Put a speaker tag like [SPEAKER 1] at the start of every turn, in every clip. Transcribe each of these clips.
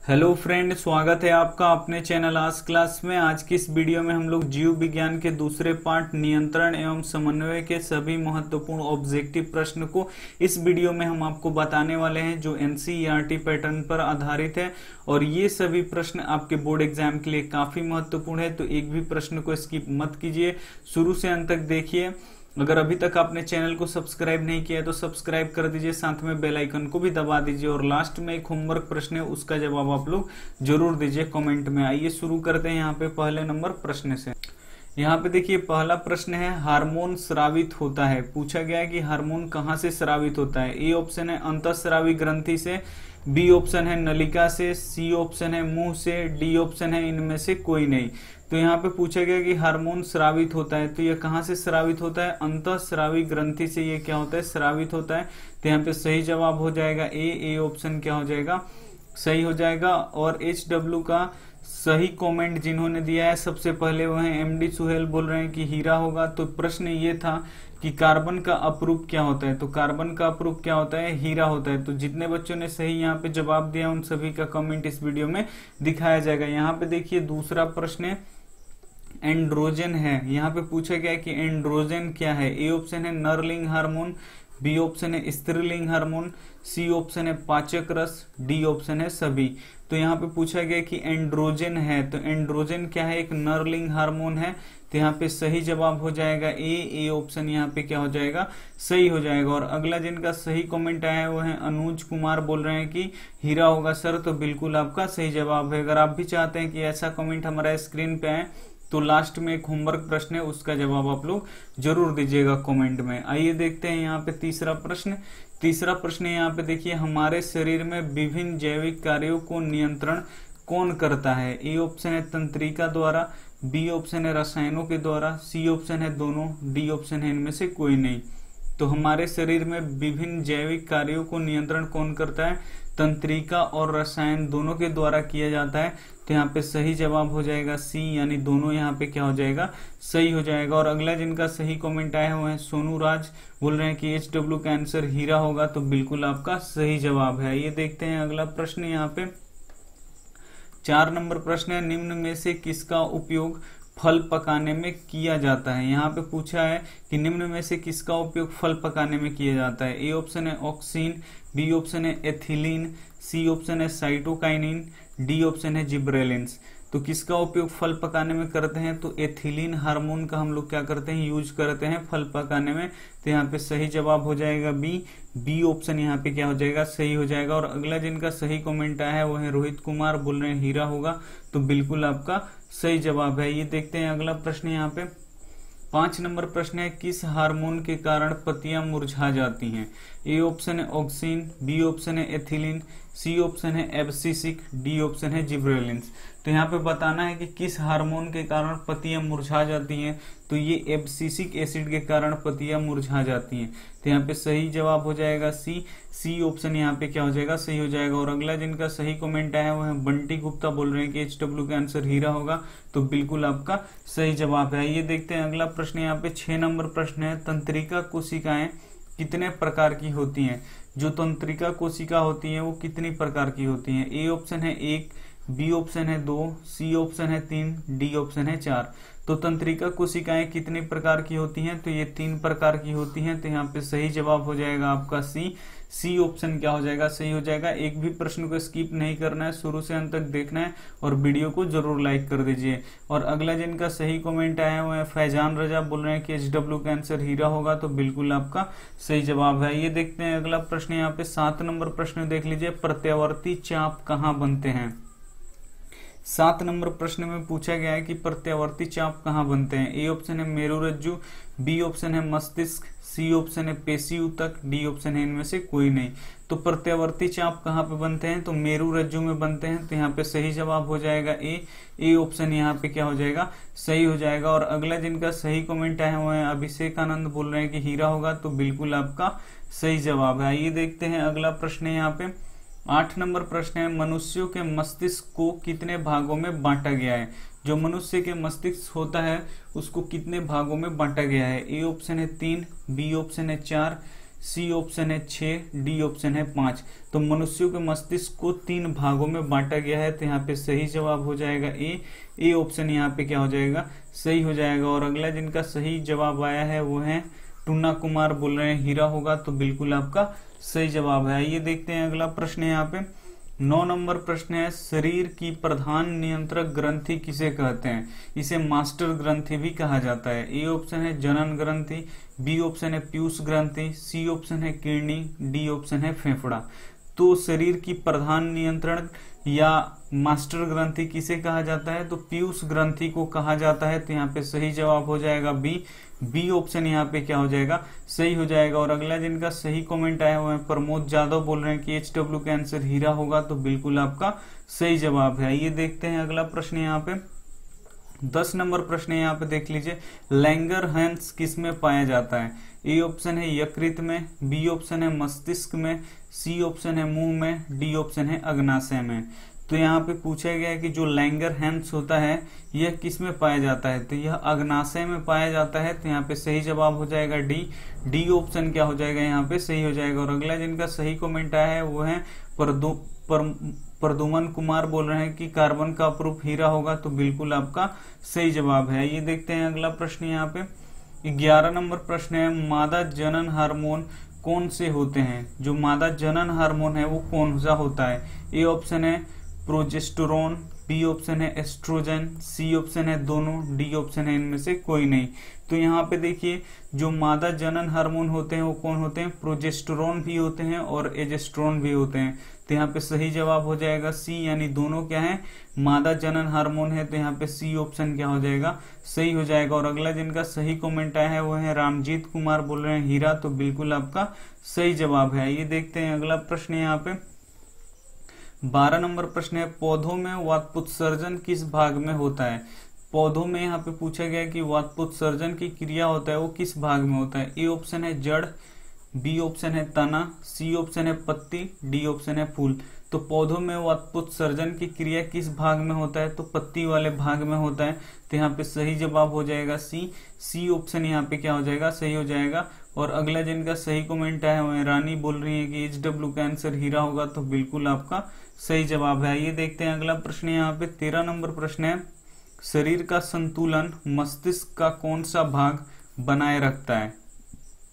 [SPEAKER 1] Hello friend, स्वागत है आपका अपने चैनल आज क्लास में। आज की इस वीडियो में हम लोग जीव विज्ञान के दूसरे पार्ट नियंत्रण एवं समन्वय के सभी महत्वपूर्ण ऑब्जेक्टिव प्रश्न को इस वीडियो में हम आपको बताने वाले हैं, जो एनसीईआरटी पैटर्न पर आधारित है। और ये सभी प्रश्न आपके बोर्ड एग्जाम के लिए काफी महत्वपूर्ण है, तो एक भी प्रश्न को स्किप मत कीजिए, शुरू से अंत तक देखिए। अगर अभी तक आपने चैनल को सब्सक्राइब नहीं किया है तो सब्सक्राइब कर दीजिए, साथ में बेल आइकन को भी दबा दीजिए। और लास्ट में एक होमवर्क प्रश्न है, उसका जवाब आप लोग जरूर दीजिए कमेंट में। आइए शुरू करते हैं यहाँ पे पहले नंबर प्रश्न से। यहाँ पे देखिए पहला प्रश्न है, हार्मोन स्रावित होता है। पूछा गया है कि हार्मोन कहाँ से स्रावित होता है। ए ऑप्शन है अंतःस्रावी ग्रंथि से, बी ऑप्शन है नलिका से, सी ऑप्शन है मुंह से, डी ऑप्शन है इनमें से कोई नहीं। तो यहाँ पे पूछा गया कि हार्मोन स्रावित होता है, तो ये कहाँ से स्रावित होता है, अंतःस्रावी ग्रंथि से ये क्या होता है, स्रावित होता है। तो यहाँ पे सही जवाब हो जाएगा ए ऑप्शन क्या हो जाएगा, सही हो जाएगा। और HW का सही कमेंट जिन्होंने दिया है सबसे पहले वह है MD सुहेल, बोल रहे हैं कि हीरा होगा। तो प्रश्न ये था कि कार्बन का अपरूप क्या होता है, तो कार्बन का अपरूप क्या होता है, हीरा होता है। तो जितने बच्चों ने सही यहाँ पे जवाब दिया उन सभी का कमेंट इस वीडियो में दिखाया जाएगा। यहाँ पे देखिए दूसरा प्रश्न है, एंड्रोजन है। यहाँ पे पूछा गया है कि एंड्रोजन क्या है। ए ऑप्शन है नरलिंग हार्मोन, बी ऑप्शन है स्त्रीलिंग हार्मोन, सी ऑप्शन है पाचक रस, डी ऑप्शन है सभी। तो यहाँ पे पूछा गया कि एंड्रोजन है, तो एंड्रोजन क्या है, एक नरलिंग हार्मोन है। तो यहाँ पे सही जवाब हो जाएगा ए ऑप्शन यहाँ पे क्या हो जाएगा, सही हो जाएगा। और अगला जिनका सही कमेंट आया है वो है अनुज कुमार, बोल रहे हैं कि हीरा होगा सर, तो बिल्कुल आपका सही जवाब है। अगर आप भी चाहते हैं कि ऐसा कमेंट हमारा स्क्रीन पे आए तो लास्ट में एक होमवर्क प्रश्न है, उसका जवाब आप लोग जरूर दीजिएगा कमेंट में। आइए देखते हैं यहाँ पे तीसरा प्रश्न। तीसरा प्रश्न यहाँ पे देखिए, हमारे शरीर में विभिन्न जैविक कार्यों को नियंत्रण कौन करता है। ए ऑप्शन है तंत्रिका द्वारा, बी ऑप्शन है रसायनों के द्वारा, सी ऑप्शन है दोनों, डी ऑप्शन है इनमें से कोई नहीं। तो हमारे शरीर में विभिन्न जैविक कार्यों को नियंत्रण कौन करता है, तंत्रिका और रसायन दोनों के द्वारा किया जाता है। तो यहाँ पे सही जवाब हो जाएगा सी, यानी दोनों यहाँ पे क्या हो जाएगा, सही हो जाएगा। और अगला जिनका सही कमेंट आया हुआ है सोनू राज, बोल रहे हैं कि HW का आंसर हीरा होगा, तो बिल्कुल आपका सही जवाब है। ये देखते हैं अगला प्रश्न। यहाँ पे 4 नंबर प्रश्न है, निम्न में से किसका उपयोग फल पकाने में किया जाता है। यहाँ पे पूछा है कि निम्न में से किसका उपयोग फल पकाने में किया जाता है। ए ऑप्शन है ऑक्सीन, बी ऑप्शन है एथिलीन, सी ऑप्शन है साइटोकाइनिन, डी ऑप्शन है जिब्रेलिन्स। तो किसका उपयोग फल पकाने में करते हैं, तो एथिलीन हार्मोन का हम लोग क्या करते हैं, यूज करते हैं फल पकाने में। तो यहाँ पे सही जवाब हो जाएगा बी ऑप्शन यहाँ पे क्या हो जाएगा, सही हो जाएगा। और अगला जिनका सही कमेंट आया है वो है रोहित कुमार, बोल रहे हैं हीरा होगा, तो बिल्कुल आपका सही जवाब है। ये देखते हैं अगला प्रश्न। यहाँ पे 5 नंबर प्रश्न है, किस हार्मोन के कारण पत्तियां मुरझा जाती हैं। ए ऑप्शन है ऑक्सीन, बी ऑप्शन है एथिलीन, सी ऑप्शन है एब्सिसिक, डी ऑप्शन है जिब्रेलिन्स। तो यहाँ पे बताना है कि किस हार्मोन के कारण पत्तियां मुरझा जाती हैं। तो ये एब्सिसिक एसिड के कारण पत्तियां मुरझा जाती हैं। तो यहाँ पे सही जवाब हो जाएगा सी ऑप्शन यहाँ पे क्या हो जाएगा, सही हो जाएगा। और अगला जिनका सही कमेंट आया वो है बंटी गुप्ता, बोल रहे हैं कि HW का आंसर हीरा होगा, तो बिल्कुल आपका सही जवाब है। ये देखते हैं अगला प्रश्न। यहाँ पे 6 नंबर प्रश्न है, तंत्रिका कोशिकाएं कितने प्रकार की होती हैं। जो तंत्रिका कोशिका होती है वो कितनी प्रकार की होती हैं। ए ऑप्शन है 1, बी ऑप्शन है 2, सी ऑप्शन है 3, डी ऑप्शन है 4। तो तंत्रिका कोशिकाएं कितनी प्रकार की होती हैं, तो ये 3 प्रकार की होती हैं। तो यहाँ पे सही जवाब हो जाएगा आपका सी ऑप्शन क्या हो जाएगा, सही हो जाएगा। एक भी प्रश्न को स्किप नहीं करना है, शुरू से अंत तक देखना है और वीडियो को जरूर लाइक कर दीजिए। और अगला जिनका सही कमेंट आया हुआ है फैजान रजा, बोल रहे हैं कि HW का आंसर हीरा होगा, तो बिल्कुल आपका सही जवाब है। ये देखते हैं अगला प्रश्न। यहाँ पे 7 नंबर प्रश्न देख लीजिए, प्रत्यावर्ती चाप कहाँ बनते हैं। 7 नंबर प्रश्न में पूछा गया है कि प्रत्यावर्ती चाप कहाँ बनते हैं। ए ऑप्शन है मेरुरज्जु, बी ऑप्शन है मस्तिष्क, सी ऑप्शन है पेशी ऊतक, डी ऑप्शन है इनमें से कोई नहीं। तो प्रत्यावर्ती चाप कहाँ पे बनते हैं, तो मेरुरज्जु में बनते हैं। तो यहाँ पे सही जवाब हो जाएगा ए ऑप्शन यहाँ पे क्या हो जाएगा, सही हो जाएगा। और अगला जिनका सही कमेंट आया हुआ है अभिषेक आनंद, बोल रहे हैं कि हीरा होगा, तो बिल्कुल आपका सही जवाब है। ये देखते हैं अगला प्रश्न है। यहाँ पे 8 नंबर प्रश्न है, मनुष्यों के मस्तिष्क को कितने भागों में बांटा गया है। जो मनुष्य के मस्तिष्क होता है उसको कितने भागों में बांटा गया है। ए ऑप्शन है 3, बी ऑप्शन है 4, सी ऑप्शन है 6, डी ऑप्शन है 5। तो मनुष्यों के मस्तिष्क को 3 भागों में बांटा गया है, तो यहाँ पे सही जवाब हो जाएगा ए ऑप्शन यहाँ पे क्या हो जाएगा, सही हो जाएगा। और अगला जिनका सही जवाब आया है वो है टुन्ना कुमार, बोल रहे हैं हीरा होगा, तो बिल्कुल आपका सही जवाब है। ये देखते हैं अगला प्रश्न है यहाँ पे 9 नंबर प्रश्न है, शरीर की प्रधान नियंत्रक ग्रंथि किसे कहते हैं? इसे मास्टर ग्रंथि भी कहा जाता है। ए ऑप्शन है जनन ग्रंथि, बी ऑप्शन है पीयूष ग्रंथि, सी ऑप्शन है किडनी, डी ऑप्शन है फेफड़ा। तो शरीर की प्रधान नियंत्रण या मास्टर ग्रंथि किसे कहा जाता है? तो पीयूष ग्रंथि को कहा जाता है। तो यहाँ पे सही जवाब हो जाएगा बी ऑप्शन यहाँ पे क्या हो जाएगा, सही हो जाएगा। और अगला जिनका सही कमेंट आया हुआ है प्रमोद यादव, बोल रहे हैं कि HW का आंसर हीरा होगा, तो बिल्कुल आपका सही जवाब है। ये देखते हैं अगला प्रश्न यहाँ पे 10 नंबर प्रश्न है, यहाँ पे देख लीजिए लैंगरहैंस किस में पाया जाता है? ए ऑप्शन है यकृत में, बी ऑप्शन है मस्तिष्क में, सी ऑप्शन है मुंह में, डी ऑप्शन है अग्नाशय में। तो यहाँ पे पूछा गया है कि जो लैंगरहैंस होता है यह किस में पाया जाता है? तो यह अग्नाशय में पाया जाता है। तो यहाँ पे सही जवाब हो जाएगा डी ऑप्शन क्या हो जाएगा, यहाँ पे सही हो जाएगा। और अगला जिनका सही कमेंट आया है वो है प्रदुमन कुमार, बोल रहे हैं कि कार्बन का प्रूफ हीरा होगा, तो बिल्कुल आपका सही जवाब है। ये देखते हैं अगला प्रश्न यहाँ पे 11 नंबर प्रश्न है, मादा जनन हार्मोन कौन से होते हैं? जो मादा जनन हार्मोन है वो कौन सा होता है? ए ऑप्शन है प्रोजेस्टेरोन, बी ऑप्शन है एस्ट्रोजन, सी ऑप्शन है दोनों, डी ऑप्शन है इनमें से कोई नहीं। तो यहाँ पे देखिए जो मादा जनन हार्मोन होते हैं वो कौन होते हैं? प्रोजेस्टेरोन भी होते हैं और एजेस्ट्रोन भी होते हैं। तो यहाँ पे सही जवाब हो जाएगा सी, यानी दोनों क्या है, मादा जनन हार्मोन है। तो यहाँ पे सी ऑप्शन क्या हो जाएगा, सही हो जाएगा। और अगला जिनका सही कमेंट आया है वो है रामजीत कुमार, बोल रहे हैं हीरा, तो बिल्कुल आपका सही जवाब है। ये देखते हैं अगला प्रश्न यहाँ पे 12 नंबर प्रश्न है, पौधों में वातपुत्सर्जन किस भाग में होता है? पौधों में यहाँ पे पूछा गया कि वातपुत्सर्जन की क्रिया होता है वो किस भाग में होता है? ए ऑप्शन है जड़, बी ऑप्शन है तना, सी ऑप्शन है पत्ती, डी ऑप्शन है फूल। तो पौधों में वातपुत्सर्जन की क्रिया किस भाग में होता है? तो पत्ती वाले भाग में होता है। तो यहाँ पे सही जवाब हो जाएगा सी ऑप्शन यहाँ पे क्या हो जाएगा, सही हो जाएगा। और अगला जिनका सही कमेंट है वो रानी, बोल रही है कि HW का आंसर हीरा होगा, तो बिल्कुल आपका सही जवाब है। ये देखते हैं अगला प्रश्न यहाँ पे 13 नंबर प्रश्न है, शरीर का संतुलन मस्तिष्क का कौन सा भाग बनाए रखता है?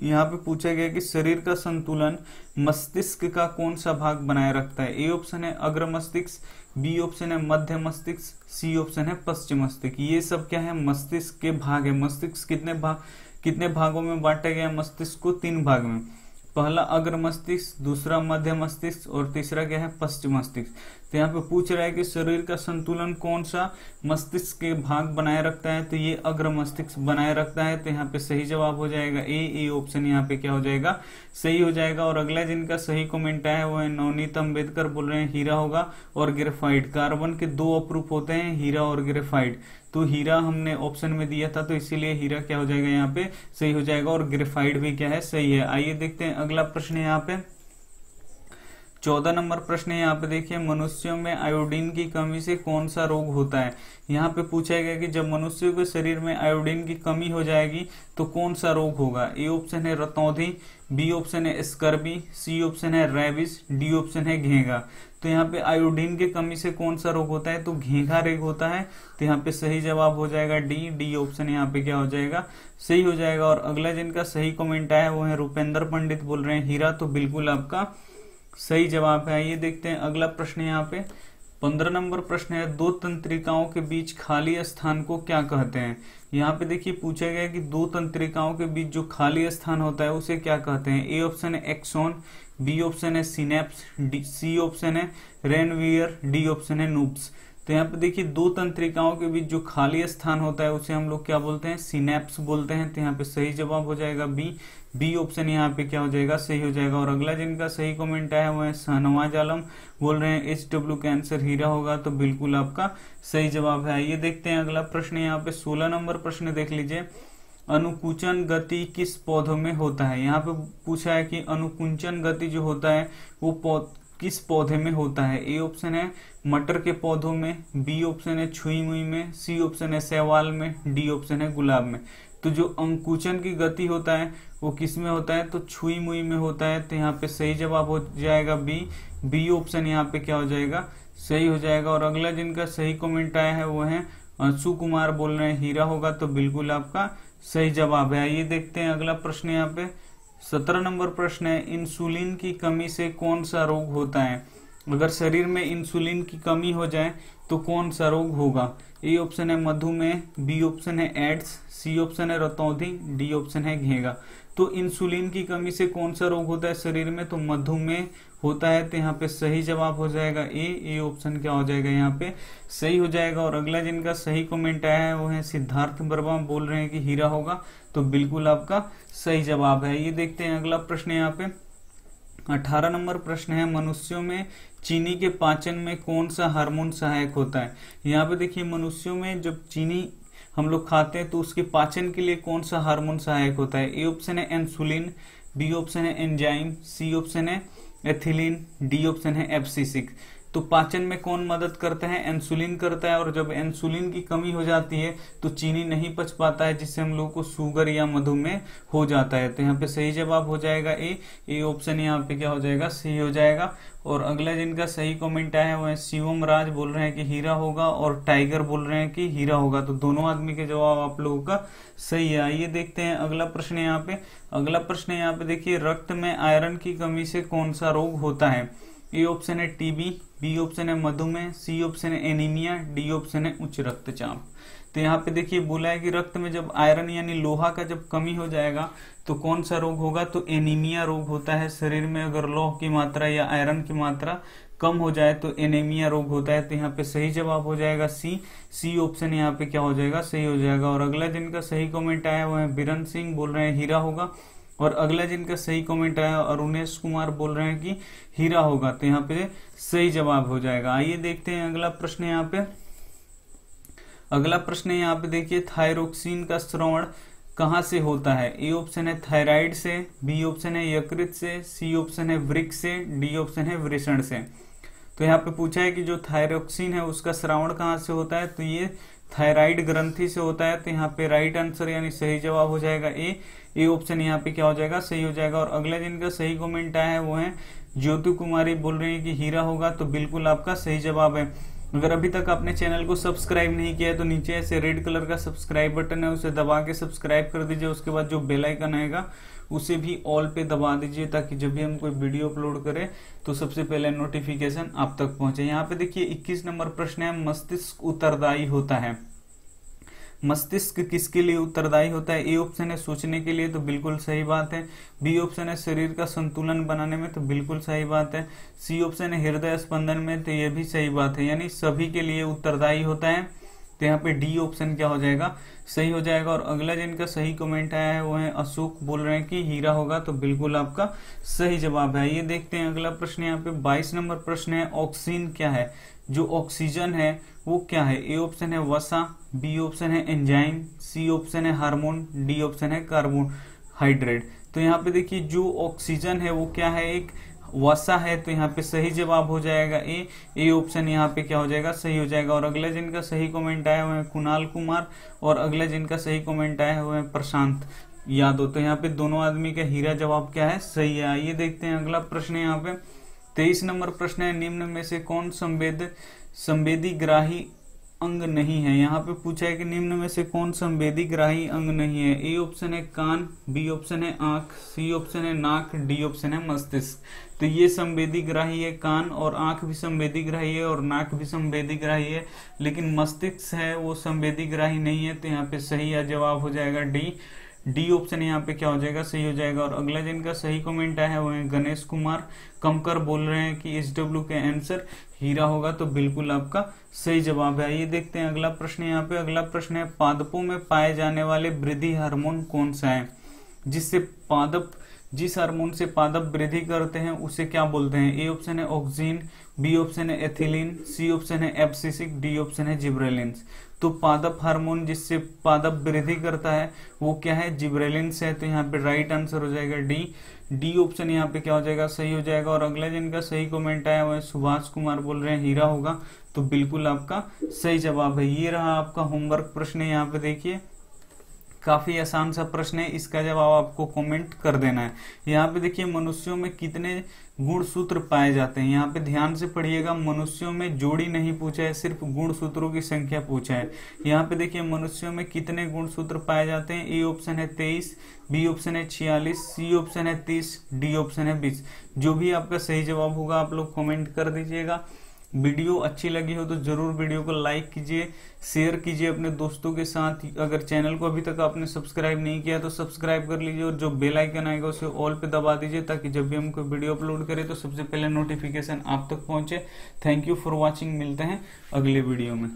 [SPEAKER 1] यहाँ पे पूछा गया कि शरीर का संतुलन मस्तिष्क का कौन सा भाग बनाए रखता है? ए ऑप्शन है अग्र मस्तिष्क, बी ऑप्शन है मध्य मस्तिष्क, सी ऑप्शन है पश्चिम मस्तिष्क। ये सब क्या है, मस्तिष्क के भाग है। मस्तिष्क कितने भागों में बांटा गया है? मस्तिष्क को 3 भाग में, पहला अग्र मस्तिष्क, दूसरा मध्य मस्तिष्क और तीसरा क्या है, पश्चिम मस्तिष्क। तो यहाँ पे पूछ रहा है कि शरीर का संतुलन कौन सा मस्तिष्क के भाग बनाए रखता है? तो ये अग्र मस्तिष्क बनाए रखता है। तो यहाँ पे सही जवाब हो जाएगा ए ऑप्शन यहाँ पे क्या हो जाएगा, सही हो जाएगा। और अगला जिनका सही कमेंट आया वो है नवनीत अम्बेडकर, बोल रहे हैं हीरा होगा और ग्रेफाइट। कार्बन के 2 अप्रूफ होते हैं, हीरा और ग्रेफाइट। तो हीरा हमने ऑप्शन में दिया था, तो इसीलिए हीरा क्या हो जाएगा यहाँ पे सही हो जाएगा। और ग्रेफाइट भी क्या है, सही है। आइए देखते हैं अगला प्रश्न है यहाँ पे 14 नंबर प्रश्न है। यहाँ पे देखिए मनुष्यों में आयोडीन की कमी से कौन सा रोग होता है? यहाँ पे पूछा गया कि जब मनुष्यों के शरीर में आयोडीन की कमी हो जाएगी तो कौन सा रोग होगा? ए ऑप्शन है रतौंधी, बी ऑप्शन है स्कर्बी, सी ऑप्शन है रेबिस, डी ऑप्शन है घेंघा। तो यहाँ पे आयोडीन की कमी से कौन सा रोग होता है? तो घेंघा रोग होता है। तो यहाँ पे सही जवाब हो जाएगा डी ऑप्शन यहाँ पे क्या हो जाएगा, सही हो जाएगा। और अगला जिनका सही कमेंट आया वो है रुपेंद्र पंडित, बोल रहे हैं हीरा, तो बिल्कुल आपका सही जवाब है। ये देखते हैं अगला प्रश्न यहाँ पे 15 नंबर प्रश्न है, 2 तंत्रिकाओं के बीच खाली स्थान को क्या कहते हैं? यहाँ पे देखिए पूछा गया कि 2 तंत्रिकाओं के बीच जो खाली स्थान होता है उसे क्या कहते हैं? ए ऑप्शन है एक्सोन, बी ऑप्शन है सिनेप्स, सी ऑप्शन है रेनवियर, डी ऑप्शन है नूब्स। तो यहाँ पे देखिए 2 तंत्रिकाओं के बीच जो खाली स्थान होता है उसे हम लोग क्या बोलते हैं? सिनेप्स बोलते हैं। तो यहाँ पे सही जवाब हो जाएगा बी ऑप्शन यहाँ पे क्या हो जाएगा, सही हो जाएगा। और अगला जिनका सही कमेंट आया हुआ है शाहनवाज आलम, बोल रहे हैं HW का आंसर हीरा होगा, तो बिल्कुल आपका सही जवाब है। ये देखते हैं अगला प्रश्न यहाँ पे 16 नंबर प्रश्न देख लीजिए, अनुकुंचन गति किस पौधों में होता है? यहाँ पे पूछा है कि अनुकुंचन गति जो होता है वो किस पौधे में होता है? ए ऑप्शन है मटर के पौधों में, बी ऑप्शन है छुई मुई में, सी ऑप्शन है शैवाल में, डी ऑप्शन है गुलाब में। तो जो अंकुचन की गति होता है वो किस में होता है, तो छुई मुई में होता है। तो यहाँ पे सही जवाब हो जाएगा बी ऑप्शन यहाँ पे क्या हो जाएगा, सही हो जाएगा। और अगला जिनका सही कमेंट आया है वो है अंशु कुमार, बोल रहे हैं हीरा होगा, तो बिल्कुल आपका सही जवाब है। आइए देखते हैं अगला प्रश्न। यहाँ पे 17 नंबर प्रश्न है, इंसुलिन की कमी से कौन सा रोग होता है। अगर शरीर में इंसुलिन की कमी हो जाए तो कौन सा रोग होगा। ए ऑप्शन है मधुमेह, बी ऑप्शन है एड्स, सी ऑप्शन है रतौंधी, डी ऑप्शन है घेंगा। तो इंसुलिन की कमी से कौन सा रोग होता है शरीर में, तो मधुमेह होता है। तो यहाँ पे सही जवाब हो जाएगा ए ऑप्शन क्या हो जाएगा यहाँ पे सही हो जाएगा। और अगला जिनका सही कमेंट आया है वो है सिद्धार्थ वर्मा, बोल रहे हैं कि हीरा होगा, तो बिल्कुल आपका सही जवाब है। ये देखते हैं अगला प्रश्न। यहाँ पे 18 नंबर प्रश्न है, मनुष्यों में चीनी के पाचन में कौन सा हार्मोन सहायक होता है। यहाँ पे देखिए मनुष्यों में जब चीनी हम लोग खाते हैं तो उसके पाचन के लिए कौन सा हार्मोन सहायक होता है। ए ऑप्शन है इंसुलिन, बी ऑप्शन है एंजाइम, सी ऑप्शन है एथिलीन, डी ऑप्शन है एब्सिसिक। तो पाचन में कौन मदद करता है, इंसुलिन करता है। और जब इंसुलिन की कमी हो जाती है तो चीनी नहीं पच पाता है, जिससे हम लोग को शुगर या मधुमेह हो जाता है। तो यहाँ पे सही जवाब हो जाएगा ए ऑप्शन यहाँ पे क्या हो जाएगा, सही हो जाएगा। और अगला जिनका सही कमेंट आया है वो है शिवम राज, बोल रहे हैं कि हीरा होगा, और टाइगर बोल रहे हैं कि हीरा होगा। तो दोनों आदमी के जवाब आप लोगों का सही है। आइए देखते हैं अगला प्रश्न। यहाँ पे अगला प्रश्न यहाँ पे देखिए, रक्त में आयरन की कमी से कौन सा रोग होता है। ए ऑप्शन है टीबी, बी ऑप्शन है मधुमेह, सी ऑप्शन है एनीमिया, डी ऑप्शन है उच्च रक्तचाप। तो यहाँ पे देखिए बोला है कि रक्त में जब आयरन यानी लोहा का जब कमी हो जाएगा तो कौन सा रोग होगा, तो एनीमिया रोग होता है। शरीर में अगर लौह की मात्रा या आयरन की मात्रा कम हो जाए तो एनीमिया रोग होता है। तो यहाँ पे सही जवाब हो जाएगा सी ऑप्शन यहाँ पे क्या हो जाएगा, सही हो जाएगा। और अगला जिनका सही कमेंट आया वो है बीरन सिंह, बोल रहे हैं हीरा होगा। और अगला जिनका सही कमेंट आया अरुणेश कुमार, बोल रहे हैं कि हीरा होगा। तो यहाँ पे सही जवाब हो जाएगा। आइए देखते हैं अगला प्रश्न। यहाँ पे अगला प्रश्न यहाँ पे देखिए, थायरोक्सिन का स्रावण कहाँ से होता है। ए ऑप्शन है थायराइड से, बी ऑप्शन है यकृत से, सी ऑप्शन है वृक्क से, डी ऑप्शन है वृषण से। तो यहाँ पे पूछा है कि जो थायरोक्सिन है उसका स्रावण कहाँ से होता है, तो ये थायराइड ग्रंथि से होता है। तो यहाँ पे राइट आंसर यानी सही जवाब हो जाएगा ए ऑप्शन यहाँ पे क्या हो जाएगा, सही हो जाएगा। और अगला जिनका सही कमेंट आया है वो है ज्योति कुमारी, बोल रही है कि हीरा होगा। तो बिल्कुल आपका सही जवाब है। अगर अभी तक आपने चैनल को सब्सक्राइब नहीं किया है तो नीचे ऐसे रेड कलर का सब्सक्राइब बटन है, उसे दबा के सब्सक्राइब कर दीजिए। उसके बाद जो बेल आइकन आएगा उसे भी ऑल पे दबा दीजिए, ताकि जब भी हम कोई वीडियो अपलोड करें तो सबसे पहले नोटिफिकेशन आप तक पहुंचे। यहाँ पे देखिए 21 नंबर प्रश्न है, मस्तिष्क उत्तरदायी होता है। मस्तिष्क किसके लिए उत्तरदायी होता है। ए ऑप्शन है सोचने के लिए, तो बिल्कुल सही बात है। बी ऑप्शन है शरीर का संतुलन बनाने में, तो बिल्कुल सही बात है। सी ऑप्शन है हृदय स्पंदन में, तो ये भी सही बात है, यानी सभी के लिए उत्तरदायी होता है। तो यहाँ पे डी ऑप्शन क्या हो जाएगा, सही हो जाएगा। और अगला जिनका सही कमेंट आया है वो है अशोक, बोल रहे हैं कि हीरा होगा। तो बिल्कुल आपका सही जवाब है। ये देखते हैं अगला प्रश्न। यहाँ पे 22 नंबर प्रश्न है, ऑक्सीन क्या है। जो ऑक्सीजन है वो क्या है। ए ऑप्शन है वसा, बी ऑप्शन है एंजाइम, सी ऑप्शन है हार्मोन, डी ऑप्शन है कार्बोहाइड्रेट। तो यहाँ पे देखिए जो ऑक्सीजन है वो क्या है, एक वसा है। तो यहाँ पे सही जवाब हो जाएगा ए ऑप्शन यहाँ पे क्या हो जाएगा, सही हो जाएगा। और अगला जिनका सही कमेंट आया हुआ है कुणाल कुमार, और अगला जिनका सही कमेंट आया हुआ है प्रशांत यादव। तो यहाँ पे दोनों आदमी का हीरा जवाब क्या है, सही है। आइए देखते हैं अगला प्रश्न। यहाँ पे 23 नंबर प्रश्न है, निम्न में से कौन संवेदीग्राही अंग नहीं है। यहाँ पे पूछा है कि निम्न में से कौन संवेदीग्राही अंग नहीं है। ए ऑप्शन है कान, बी ऑप्शन है आंख, सी ऑप्शन है नाक, डी ऑप्शन है मस्तिष्क। तो ये संवेदीग्राही है, कान और आंख भी संवेदीग्राही है और नाक भी संवेदीग्राही है, लेकिन मस्तिष्क है वो संवेदीग्राही नहीं है। तो यहाँ पे सही जवाब हो जाएगा डी ऑप्शन यहाँ पे क्या हो जाएगा, सही हो जाएगा। और अगला जिनका सही कमेंट आया है वो है गणेश कुमार कमकर, बोल रहे हैं कि SW का आंसर हीरा होगा। तो बिल्कुल आपका सही जवाब है। ये देखते हैं अगला प्रश्न। यहाँ पे अगला प्रश्न है, पादपों में पाए जाने वाले वृद्धि हार्मोन कौन सा है। जिस हार्मोन से पादप वृद्धि करते हैं उसे क्या बोलते हैं। ए ऑप्शन है ऑक्सीन, बी ऑप्शन है एथिलीन, सी ऑप्शन है एब्सिसिक, डी ऑप्शन है जिब्रेलिन्स। तो पादप हार्मोन जिससे पादप वृद्धि करता है वो क्या है, जिब्रेलिन्स है। तो यहाँ पे राइट आंसर हो जाएगा डी ऑप्शन यहाँ पे क्या हो जाएगा, सही हो जाएगा। और अगला जिनका सही कमेंट आया हुआ है सुभाष कुमार, बोल रहे हैं हीरा होगा। तो बिल्कुल आपका सही जवाब है। ये रहा आपका होमवर्क प्रश्न। यहाँ पे देखिए काफी आसान सा प्रश्न है, इसका जवाब आपको कमेंट कर देना है। यहाँ पे देखिए मनुष्यों में कितने गुणसूत्र पाए जाते हैं, यहाँ पे ध्यान से पढ़िएगा। मनुष्यों में जोड़ी नहीं पूछा है, सिर्फ गुणसूत्रों की संख्या पूछा है। यहाँ पे देखिए मनुष्यों में कितने गुणसूत्र पाए जाते हैं। ए ऑप्शन है 23, बी ऑप्शन है 46, सी ऑप्शन है 30, डी ऑप्शन है 20। जो भी आपका सही जवाब होगा आप लोग कमेंट कर दीजिएगा। वीडियो अच्छी लगी हो तो जरूर वीडियो को लाइक कीजिए, शेयर कीजिए अपने दोस्तों के साथ। अगर चैनल को अभी तक आपने सब्सक्राइब नहीं किया तो सब्सक्राइब कर लीजिए, और जो बेल आइकन आएगा उसे ऑल पे दबा दीजिए, ताकि जब भी हम कोई वीडियो अपलोड करें तो सबसे पहले नोटिफिकेशन आप तक पहुंचे। थैंक यू फॉर वॉचिंग, मिलते हैं अगले वीडियो में।